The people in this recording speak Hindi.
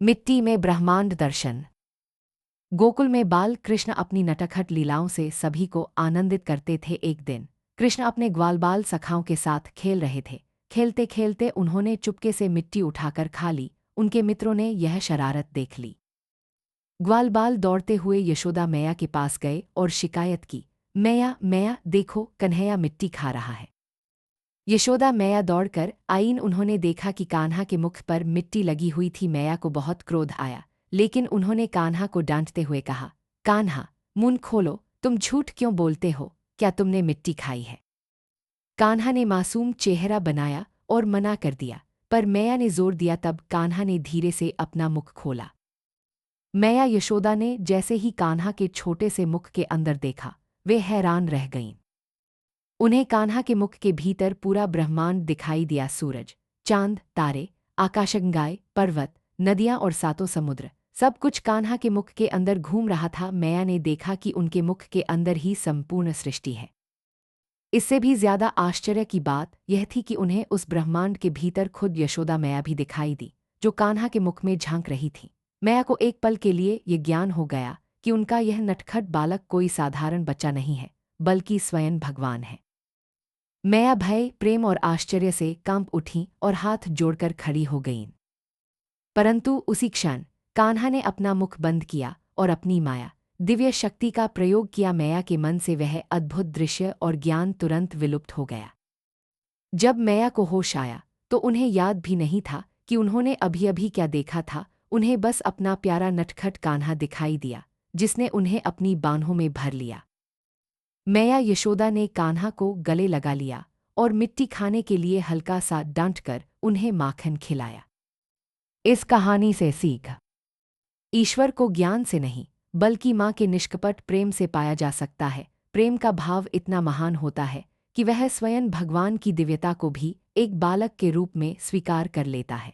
मिट्टी में ब्रह्मांड दर्शन। गोकुल में बाल कृष्ण अपनी नटखट लीलाओं से सभी को आनंदित करते थे। एक दिन कृष्ण अपने ग्वालबाल सखाओं के साथ खेल रहे थे। खेलते खेलते उन्होंने चुपके से मिट्टी उठाकर खा ली। उनके मित्रों ने यह शरारत देख ली। ग्वालबाल दौड़ते हुए यशोदा मैया के पास गए और शिकायत की, मैया मैया देखो, कन्हैया मिट्टी खा रहा है। यशोदा मैया दौड़कर आईन। उन्होंने देखा कि कान्हा के मुख पर मिट्टी लगी हुई थी। मैया को बहुत क्रोध आया, लेकिन उन्होंने कान्हा को डांटते हुए कहा, कान्हा, मुंह खोलो, तुम झूठ क्यों बोलते हो? क्या तुमने मिट्टी खाई है? कान्हा ने मासूम चेहरा बनाया और मना कर दिया, पर मैया ने जोर दिया। तब कान्हा ने धीरे से अपना मुख खोला। मैया यशोदा ने जैसे ही कान्हा के छोटे से मुख के अंदर देखा, वे हैरान रह गईं। उन्हें कान्हा के मुख के भीतर पूरा ब्रह्मांड दिखाई दिया। सूरज, चांद, तारे, आकाशगंगाएं, पर्वत, नदियां और सातों समुद्र, सब कुछ कान्हा के मुख के अंदर घूम रहा था। मैया ने देखा कि उनके मुख के अंदर ही संपूर्ण सृष्टि है। इससे भी ज्यादा आश्चर्य की बात यह थी कि उन्हें उस ब्रह्मांड के भीतर खुद यशोदा मैया भी दिखाई दी, जो कान्हा के मुख में झांक रही थी। मैया को एक पल के लिए ये ज्ञान हो गया कि उनका यह नटखट बालक कोई साधारण बच्चा नहीं है, बल्कि स्वयं भगवान है। मैया भय, प्रेम और आश्चर्य से कांप उठीं और हाथ जोड़कर खड़ी हो गईं। परंतु उसी क्षण कान्हा ने अपना मुख बंद किया और अपनी माया, दिव्य शक्ति का प्रयोग किया। मैया के मन से वह अद्भुत दृश्य और ज्ञान तुरंत विलुप्त हो गया। जब मैया को होश आया तो उन्हें याद भी नहीं था कि उन्होंने अभी अभी क्या देखा था। उन्हें बस अपना प्यारा नटखट कान्हा दिखाई दिया, जिसने उन्हें अपनी बाहों में भर लिया। मैया यशोदा ने कान्हा को गले लगा लिया और मिट्टी खाने के लिए हल्का सा डांटकर उन्हें माखन खिलाया। इस कहानी से सीख, ईश्वर को ज्ञान से नहीं, बल्कि माँ के निष्कपट प्रेम से पाया जा सकता है। प्रेम का भाव इतना महान होता है कि वह स्वयं भगवान की दिव्यता को भी एक बालक के रूप में स्वीकार कर लेता है।